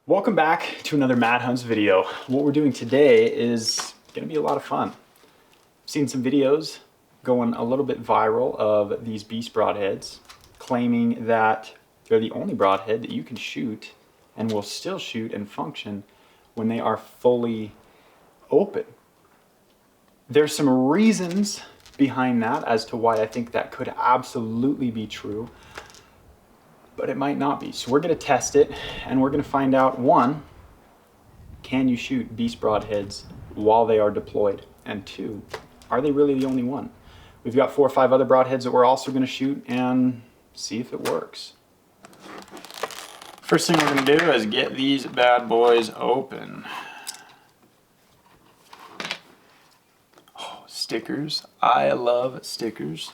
Welcome back to another Mad Hunts video. What we're doing today is gonna be a lot of fun. I've seen some videos going a little bit viral of these Beast Broadheads claiming that they're the only broadhead that you can shoot and will still shoot and function when they are fully open. There's some reasons behind that as to why I think that could absolutely be true, but it might not be. So we're gonna test it and we're gonna find out, one, can you shoot Beast Broadheads while they are deployed? And two, are they really the only one? We've got 4 or 5 other broadheads that we're also gonna shoot and see if it works. First thing we're gonna do is get these bad boys open. Oh, stickers. I love stickers.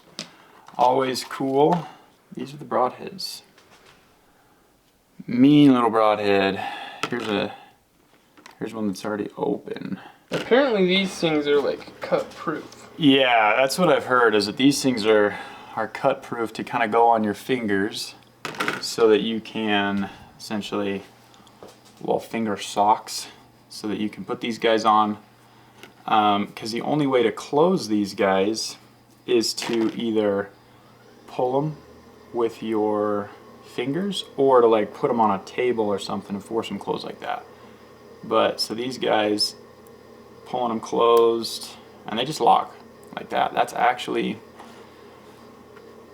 Always cool. These are the broadheads. Mean little broadhead. Here's one that's already open. Apparently these things are like cut proof. Yeah, that's what I've heard, is that these things are cut proof to kind of go on your fingers so that you can essentially, well, finger socks, so that you can put these guys on. Because the only way to close these guys is to either pull them with your fingers or to like put them on a table or something and force them closed like that. But so these guys, pulling them closed and they just lock like that. That's actually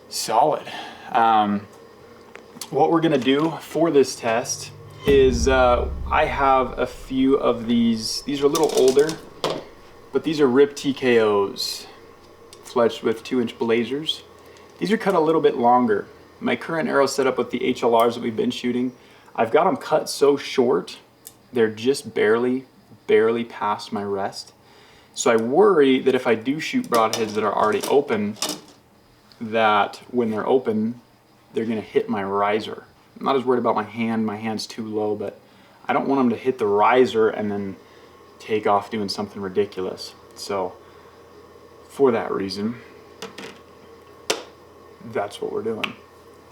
solid. What we're gonna do for this test is I have a few of these. These are a little older, but these are RIP TKOs fledged with 2-inch blazers. These are cut a little bit longer. My current arrow setup with the HLRs that we've been shooting, I've got them cut so short, they're just barely past my rest. So I worry that if I do shoot broadheads that are already open, that when they're open, they're gonna hit my riser. I'm not as worried about my hand, my hand's too low, but I don't want them to hit the riser and then take off doing something ridiculous. So for that reason, that's what we're doing.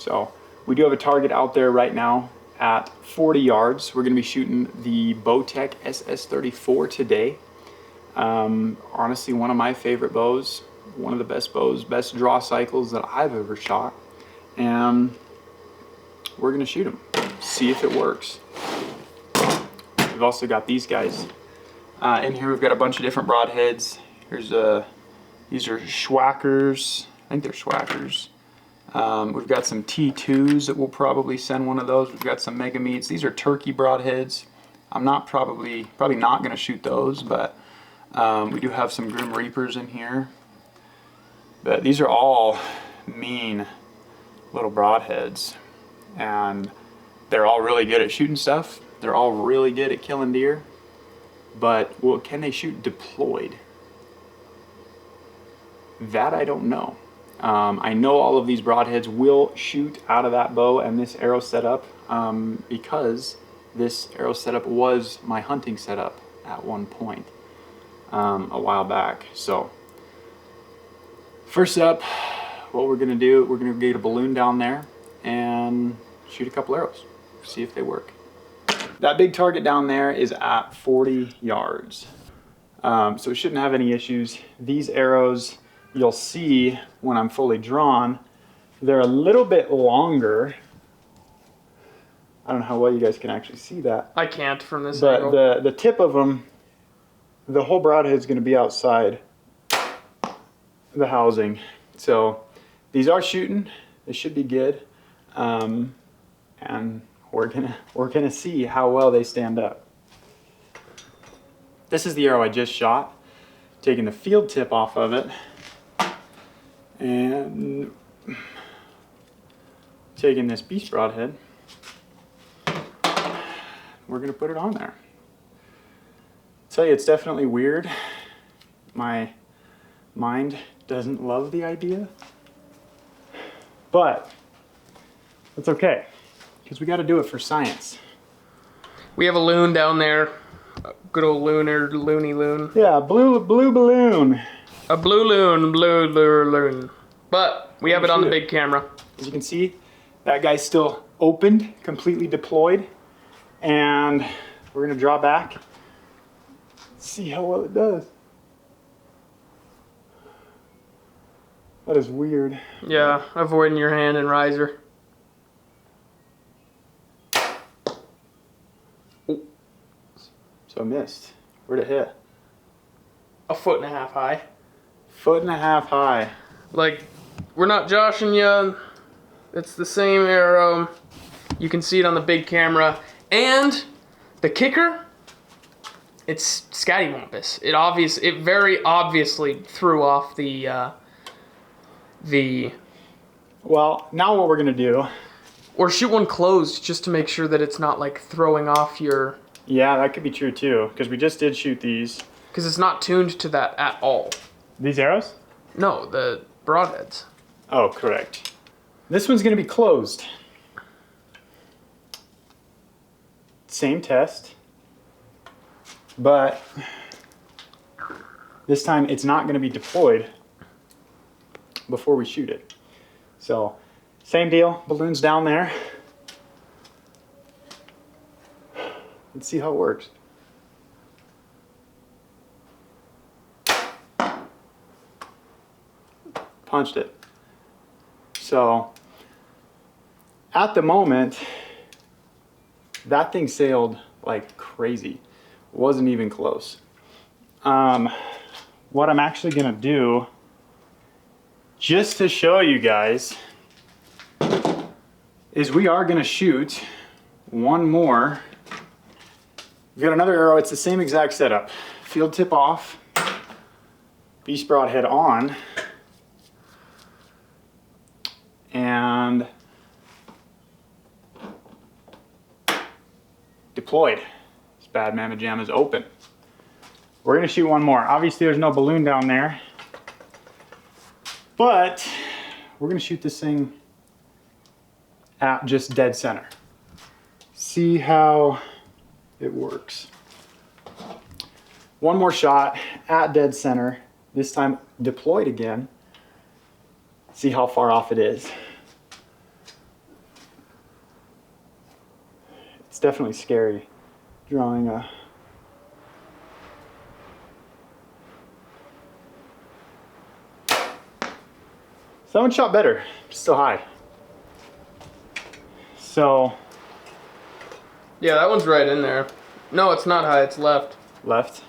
So we do have a target out there right now at 40 yards. We're gonna be shooting the Bowtech SS34 today. Honestly, one of my favorite bows, one of the best bows, best draw cycles that I've ever shot. And we're gonna shoot them, see if it works. We've also got these guys. In here we've got a bunch of different broadheads. Here's these are Schwackers, I think they're Schwackers. We've got some T2s that we'll probably send one of those. We've got some Mega Meats. These are turkey broadheads. I'm not probably not going to shoot those, but we do have some Grim Reapers in here. But these are all mean little broadheads, and they're all really good at shooting stuff. They're all really good at killing deer. But well, can they shoot deployed? That I don't know. I know all of these broadheads will shoot out of that bow and this arrow setup because this arrow setup was my hunting setup at one point a while back. So first up, what we're gonna do, we're gonna get a balloon down there and shoot a couple arrows, see if they work. That big target down there is at 40 yards. So we shouldn't have any issues. These arrows, you'll see when I'm fully drawn, they're a little bit longer. I don't know how well you guys can actually see that. I can't from this angle. But the tip of them, the whole broadhead is going to be outside the housing. So these are shooting. They should be good. And we're gonna see how well they stand up. This is the arrow I just shot. Taking the field tip off of it. And taking this Beast Broadhead, we're gonna put it on there. Tell you, it's definitely weird. My mind doesn't love the idea, but it's okay, because we gotta do it for science. We have a loon down there, a good old loony loon. Yeah, blue balloon. A blue loon. But we have it on the big camera. As you can see, that guy's still opened, completely deployed. And we're gonna draw back, see how well it does. That is weird. Yeah, avoiding your hand and riser. So I missed. Where'd it hit? 1.5 feet high. 1.5 feet high. Like, we're not joshing you. It's the same arrow. You can see it on the big camera. And the kicker, it's scattywampus. It very obviously threw off the Well, now what we're gonna do. Or shoot one closed just to make sure that it's not like throwing off your... Yeah, that could be true too, because we just did shoot these. Because it's not tuned to that at all. These arrows? No, the broadheads. Oh, correct. This one's gonna be closed. Same test, but this time it's not gonna be deployed before we shoot it. So, same deal, balloons down there. Let's see how it works. Punched it. So, at the moment, that thing sailed like crazy. Wasn't even close. What I'm actually gonna do, just to show you guys, is we are gonna shoot one more. We've got another arrow, it's the same exact setup. Field tip off, Beast Broadhead on, and deployed. This bad mamma jam is open. We're gonna shoot one more. Obviously there's no balloon down there, but we're gonna shoot this thing at just dead center. See how it works. One more shot at dead center, this time deployed again. See how far off it is. It's definitely scary drawing a... Someone shot better, still high. So... Yeah, that one's right in there. No, it's not high, it's left. Left.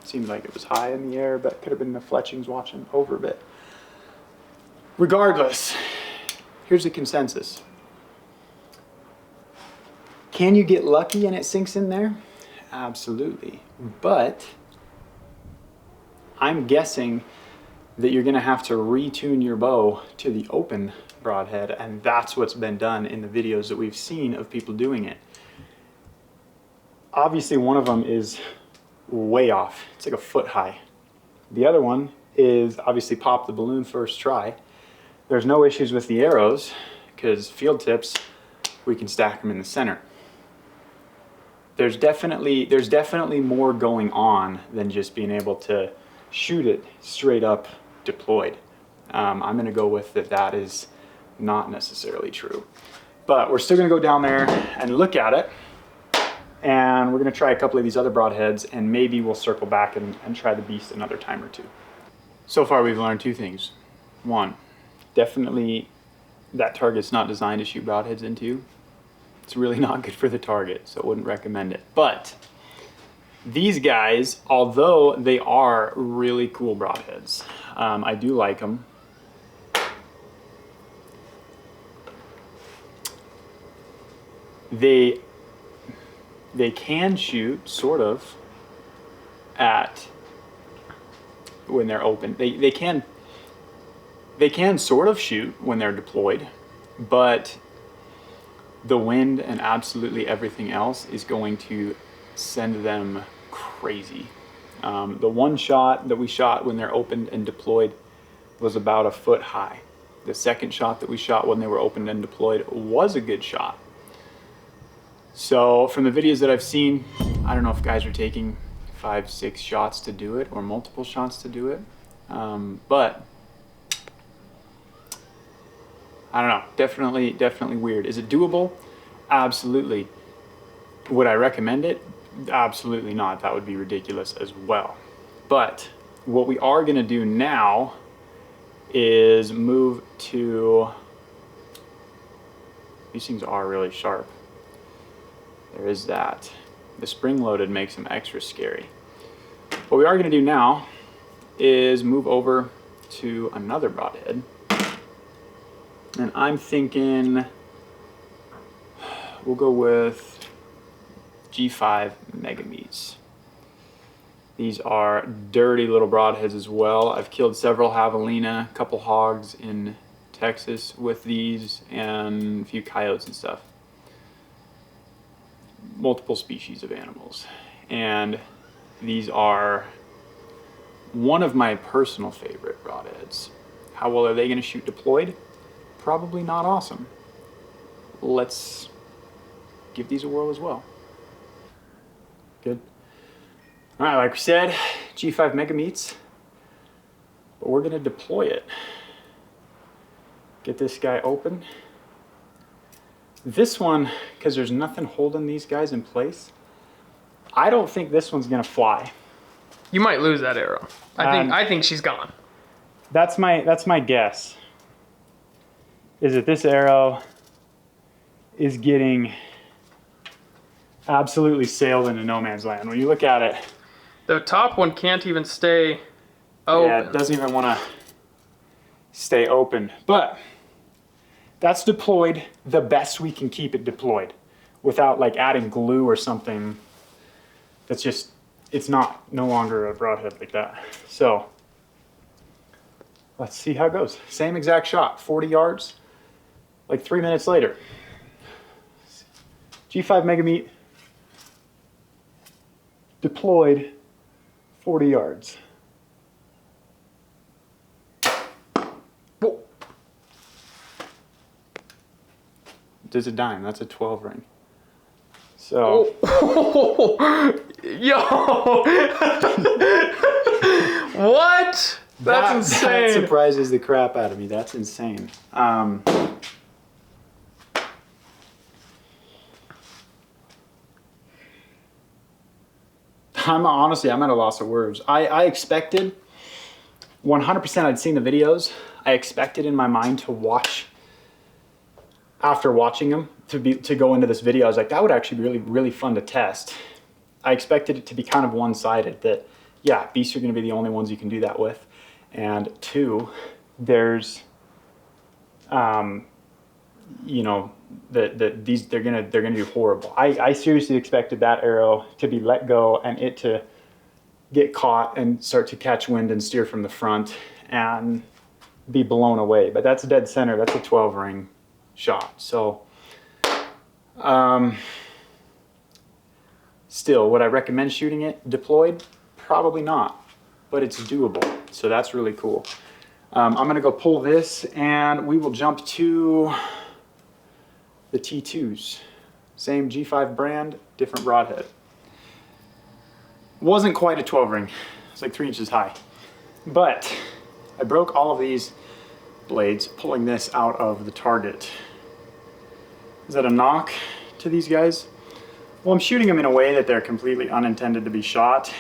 Seemed like it was high in the air, but could have been the fletchings watching over a bit. Regardless, here's the consensus. Can you get lucky and it sinks in there? Absolutely. But I'm guessing that you're gonna have to retune your bow to the open broadhead, and that's what's been done in the videos that we've seen of people doing it. Obviously one of them is way off. It's like 1 foot high. The other one is obviously pop the balloon first try. There's no issues with the arrows because field tips, we can stack them in the center. There's definitely more going on than just being able to shoot it straight up deployed. I'm gonna go with that is not necessarily true. But we're still gonna go down there and look at it. And we're gonna try a couple of these other broadheads, and maybe we'll circle back and try the Beast another time or two. So far we've learned 2 things. 1, definitely that target's not designed to shoot broadheads into. It's really not good for the target, so I wouldn't recommend it. But these guys, although they are really cool broadheads, I do like them. They can shoot sort of at when they're open. They can sort of shoot when they're deployed, but the wind and absolutely everything else is going to send them crazy. The one shot that we shot when they're opened and deployed was about 1 foot high. The second shot that we shot when they were opened and deployed was a good shot. So from the videos that I've seen, I don't know if guys are taking 5, 6 shots to do it or multiple shots to do it. But I don't know, definitely weird. Is it doable? Absolutely. Would I recommend it? Absolutely not. That would be ridiculous as well. But what we are going to do now is move to, these things are really sharp. There is that. The spring loaded makes them extra scary. What we are going to do now is move over to another broadhead. And I'm thinking we'll go with G5 Megameats. These are dirty little broadheads as well. I've killed several javelina, a couple hogs in Texas with these, and a few coyotes and stuff. Multiple species of animals. And these are one of my personal favorite broadheads. How well are they going to shoot deployed? Probably not awesome. Let's give these a whirl as well. Good. All right, like we said, G5 Megameats, but we're gonna deploy it. Get this guy open. This one, because there's nothing holding these guys in place, I don't think this one's gonna fly. You might lose that arrow. I think she's gone. That's my guess. Is that this arrow is getting absolutely sailed into no man's land. When you look at it, the top one can't even stay open. Yeah, it doesn't even want to stay open. But that's deployed the best we can keep it deployed without like adding glue or something. That's just, it's no longer a broadhead like that. So let's see how it goes. Same exact shot, 40 yards, like 3 minutes later. G5 Megameat deployed 40 yards. Whoa. There's a dime, that's a 12 ring. So. Oh. Yo. What? That's insane. That surprises the crap out of me. That's insane. I'm at a loss of words. I expected 100%. I'd seen the videos. I expected in my mind to watch, after watching them, to go into this video. I was like, that would actually be really, really fun to test. I expected it to be kind of one-sided, that yeah, beasts are going to be the only ones you can do that with, and two, there's you know, these they're gonna do horrible. I seriously expected that arrow to be let go and it to get caught and start to catch wind and steer from the front and be blown away. But that's dead center. That's a 12 ring shot. So still, would I recommend shooting it deployed? Probably not, but it's doable. So that's really cool. I'm gonna go pull this and we will jump to the T2s. Same G5 brand, different broadhead. Wasn't quite a 12 ring. It's like 3 inches high. But I broke all of these blades pulling this out of the target. Is that a knock to these guys? Well, I'm shooting them in a way that they're completely unintended to be shot.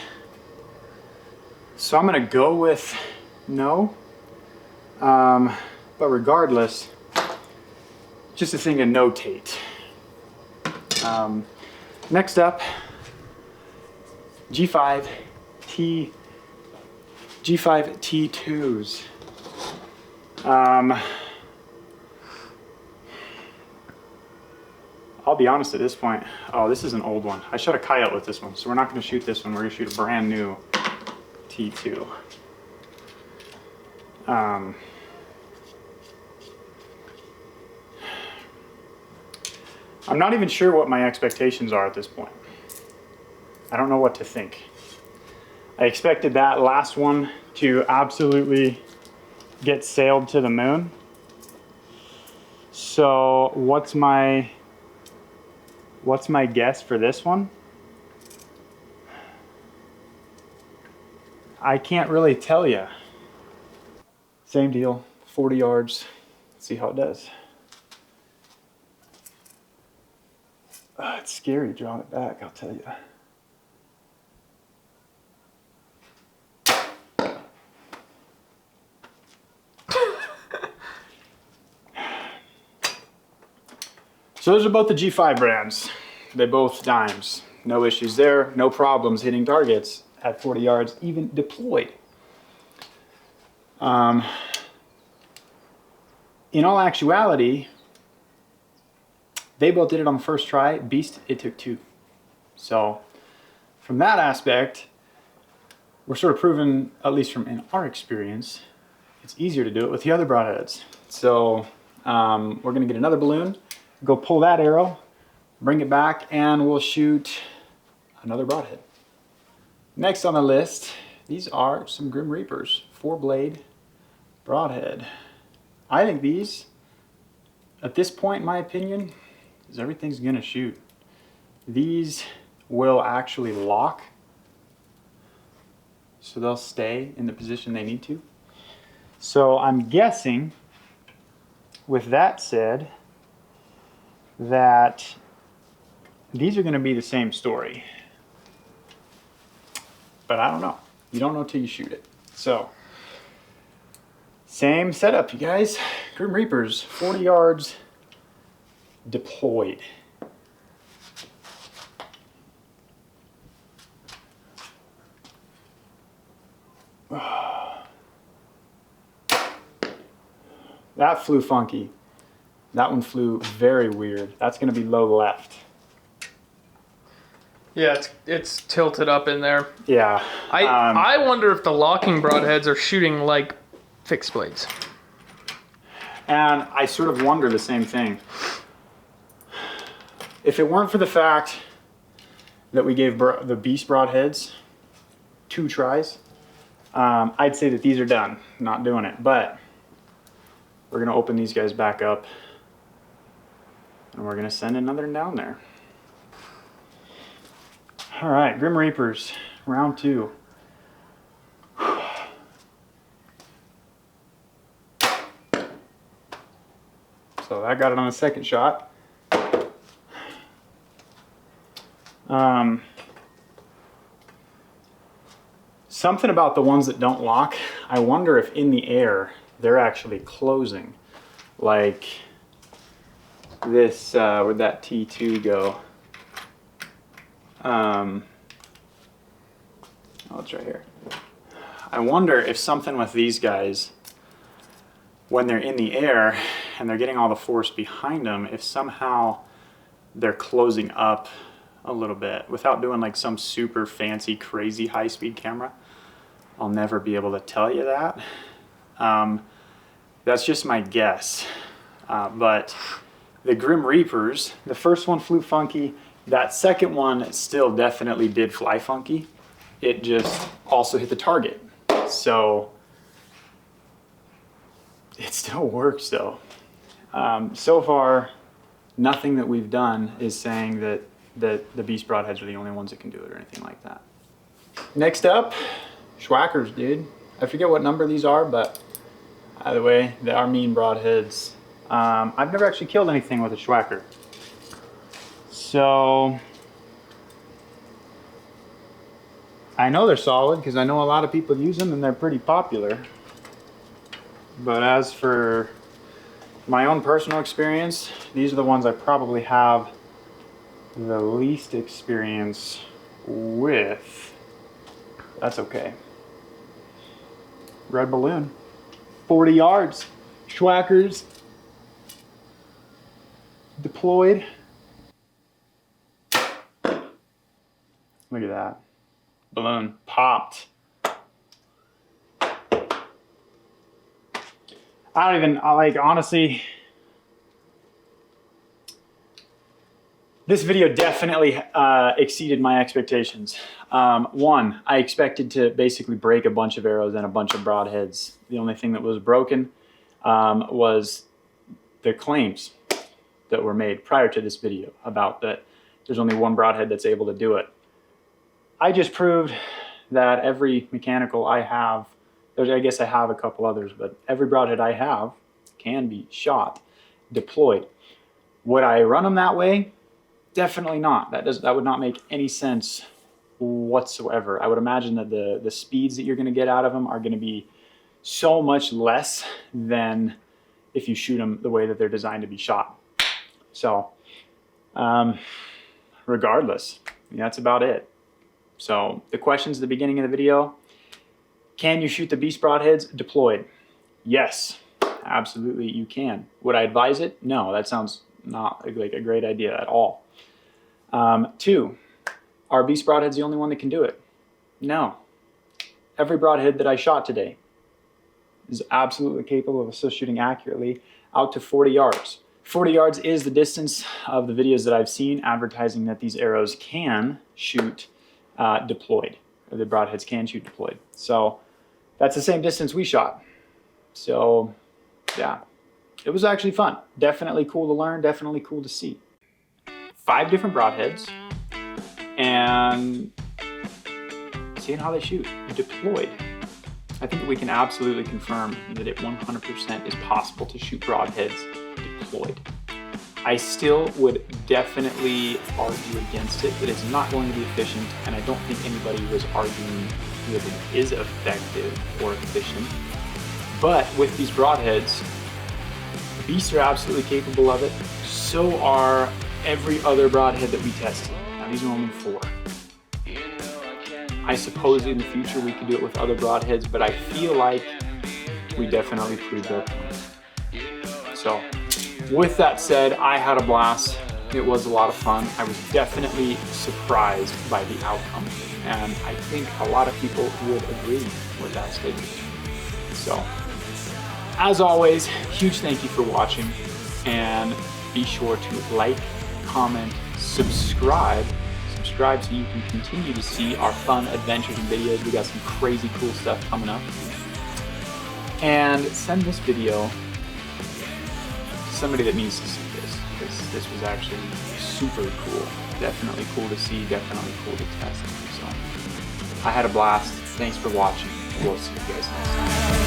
So I'm gonna go with no. But regardless, just a thing to notate. Next up, G5 T2s. I'll be honest at this point. Oh, this is an old one. I shot a coyote with this one, so we're not going to shoot this one. We're going to shoot a brand new T2. I'm not even sure what my expectations are at this point. I don't know what to think. I expected that last one to absolutely get sailed to the moon. So what's my guess for this one? I can't really tell you. Same deal, 40 yards. Let's see how it does. It's scary drawing it back, I'll tell you. So those are both the G5 brands. They both dimes. No issues there, no problems hitting targets at 40 yards, even deployed. In all actuality, they both did it on the first try. Beast, it took 2. So from that aspect, we're sort of proven, at least from in our experience, it's easier to do it with the other broadheads. So we're gonna get another balloon, go pull that arrow, bring it back, and we'll shoot another broadhead. Next on the list, these are some Grim Reapers, 4-blade broadhead. I think these, at this point in my opinion, is everything's gonna shoot. These will actually lock, so they'll stay in the position they need to. So I'm guessing, with that said, that these are gonna be the same story. But I don't know. You don't know till you shoot it. So, same setup, you guys. Grim Reapers, 40 yards, deployed. That flew funky. That one flew very weird. That's gonna be low left. Yeah, it's tilted up in there. Yeah. I wonder if the locking broadheads are shooting like fixed blades. And I sort of wonder the same thing. If it weren't for the fact that we gave the Beast Broadheads 2 tries, I'd say that these are done, not doing it. But we're gonna open these guys back up and we're gonna send another one down there. All right, Grim Reapers, round 2. So I got it on the second shot. Something about the ones that don't lock, I wonder if in the air they're actually closing. Like this, where'd that T2 go? Oh, it's right here. I wonder if something with these guys, when they're in the air and they're getting all the force behind them, if somehow they're closing up a little bit without doing like some super fancy, crazy high-speed camera. I'll never be able to tell you that. That's just my guess. But the Grim Reapers, the first one flew funky. That second one still definitely did fly funky. It just also hit the target. So it still works though. So far, nothing that we've done is saying that the Beast Broadheads are the only ones that can do it or anything like that. Next up, Schwackers, dude. I forget what number these are, but either way, they are mean broadheads. I've never actually killed anything with a Schwacker. So I know they're solid because I know a lot of people use them and they're pretty popular. But as for my own personal experience, these are the ones I probably have the least experience with. That's okay. Red balloon, 40 yards, Schwackers, deployed. Look at that. Balloon popped. I don't even, like, honestly, this video definitely exceeded my expectations. One, I expected to basically break a bunch of arrows and a bunch of broadheads. The only thing that was broken was the claims that were made prior to this video about that there's only one broadhead that's able to do it. I just proved that every mechanical I have, I guess I have a couple others, but every broadhead I have can be shot, deployed. Would I run them that way? Definitely not. That would not make any sense whatsoever. I would imagine that the speeds that you're going to get out of them are going to be so much less than if you shoot them the way that they're designed to be shot. So regardless, that's about it. So the questions at the beginning of the video: can you shoot the Beast Broadheads deployed? Yes, absolutely you can. Would I advise it? No, that sounds not like a great idea at all. 2, are Beast Broadheads the only one that can do it? No. Every broadhead that I shot today is absolutely capable of still shooting accurately out to 40 yards. 40 yards is the distance of the videos that I've seen advertising that these arrows can shoot deployed, or the broadheads can shoot deployed. So that's the same distance we shot. So yeah, it was actually fun. Definitely cool to learn, definitely cool to see. 5 different broadheads, and seeing how they shoot deployed. I think we can absolutely confirm that it 100% is possible to shoot broadheads deployed. I still would definitely argue against it. It is not going to be efficient, and I don't think anybody was arguing that it is effective or efficient. But with these broadheads, Beasts are absolutely capable of it. So are every other broadhead that we tested. Now these are only 4. I suppose in the future we could do it with other broadheads, but I feel like we definitely proved our point. So with that said, I had a blast. It was a lot of fun. I was definitely surprised by the outcome, and I think a lot of people would agree with that statement. So as always, huge thank you for watching, and be sure to like, comment, subscribe so you can continue to see our fun adventures and videos. We got some crazy cool stuff coming up. And send this video to somebody that needs to see this, because this was actually super cool. Definitely cool to see, definitely cool to test. So I had a blast. Thanks for watching. We'll see you guys next time.